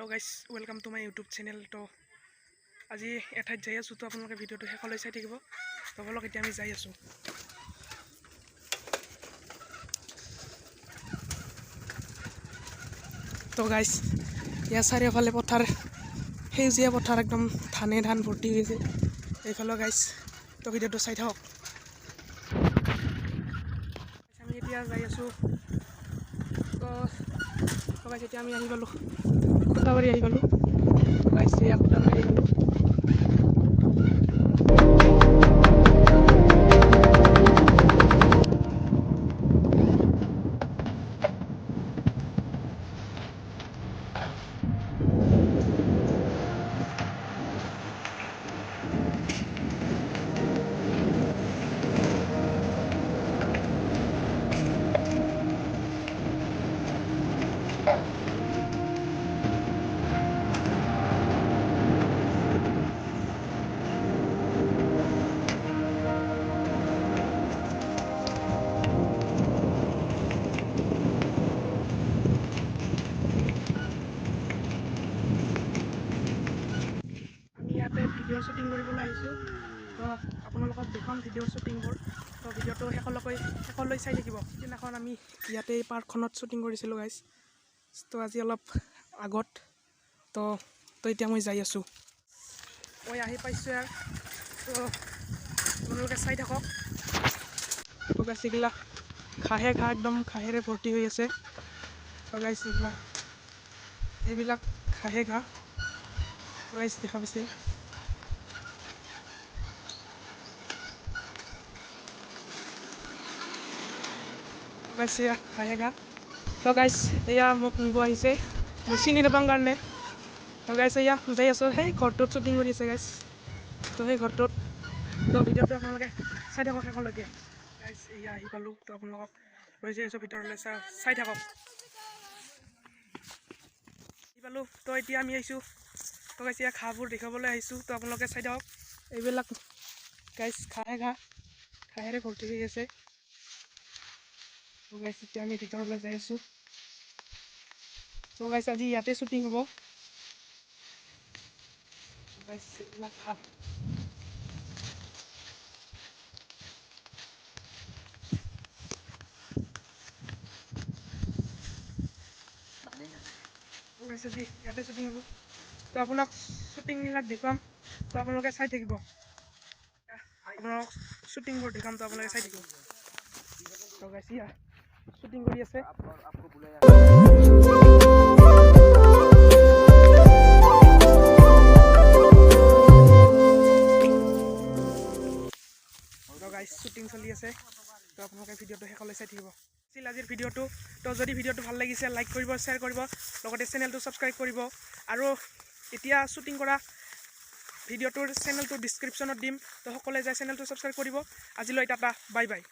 Hello guys welcome to my YouTube channel. तो आज एठाईत जाई आसो तो आपलोके भिडिओটো शेषলৈ চাই থাকিব। তো বলক এতিয়া আমি যাই আছো। তো গাইস ইয়াৰ চাৰিওফালে পথাৰ, সেউজীয়া পথাৰ, একদম ধান ভৰ্তি হৈ আছে এইফালে গাইস। তো ভিডিওটো চাই থাকক। আমি এতিয়া যাই আছো। তো গাইস এতিয়া আমি আহি গলো, খুটাবাৰী আহি গলো গাইস। এয়া খুটাবাৰী আহি গলো। ভিডিঅ' শ্বুটিং কৰিবলৈ আহিছোঁ। তো আপোনালোকক দেখুৱাম ভিডিঅ' শ্বুটিংবোৰ। তো ভিডিঅ'টো শেষলৈ চাই থাকিব। সেইদিনাখন আমি ইয়াতে এই পাৰ্কখনত শ্বুটিং কৰিছিলোঁ গাইছ। তো আজি অলপ আগত তো এতিয়া মই যাই আছোঁ। মই আহি পাইছোঁ ইয়াৰ। তো আপোনালোকে চাই থাকক। তো গাইছ এইবিলাক ঘাঁহ একদম ঘাঁহেৰে ভৰ্তি হৈ আছে। তো গাইছ এইবিলাক ঘাঁহ গাইছ দেখা পাইছে। গাইছ এয়া ঘাঁহ। তো গাইছ এয়া মোক নিব আহিছে, মই চিনি নাপাওঁ কাৰণে। তো গাইছ এয়া যাই আছোঁ। সেই ঘৰটোত শ্বুটিং কৰি আছে গাইছ। তো সেই ঘৰটোত তো ভিডিঅ'টো আপোনালোকে চাই থাকক শেষলৈকে গাইছ। এয়া আহি পালোঁ। তো আপোনালোকক লৈ যাই আছোঁ ভিতৰলৈ, চাই থাকক। আহি পালোঁ। তো এতিয়া আমি আহিছোঁ। তো গাইছ এয়া ঘাঁহবোৰ দেখাবলৈ আহিছোঁ। তো আপোনালোকে চাই থাকক। এইবিলাক গাইছ ঘাঁহেৰে ভৰ্তি হৈ আছে। তো গাইছ এতিয়া আমি ভিতৰলৈ যাই আছোঁ। তো গাইছ আজি ইয়াতে শ্বুটিং হ'ব গাইছ। এইবিলাক ঘাঁহ আজি ইয়াতে শ্বুটিং হ'ব। তো আপোনাক শ্বুটিংবিলাক দেখুৱাম। তো আপোনালোকে চাই থাকিব। আপোনালোক শ্বুটিংবোৰ দেখাম। তো আপোনালোকে চাই থাকিব। তো গাইছ ইয়া শ্বুটিং কৰি আছে। গাইছ শ্বুটিং চলি আছে। তো আপোনালোকে ভিডিঅ'টো শেষলৈ চাই থাকিব। আজিৰ ভিডিঅ'টো তো যদি ভিডিঅ'টো ভাল লাগিছে লাইক কৰিব, শ্বেয়াৰ কৰিব, লগতে চেনেলটো ছাবস্ক্ৰাইব কৰিব। আৰু এতিয়া শ্বুটিং কৰা ভিডিঅ'টোৰ চেনেলটো ডিছক্ৰিপশ্যনত দিম। তো সকলোৱে যাই চেনেলটো ছাবস্ক্ৰাইব কৰিব। আজিলৈ টাটা, বাই বাই।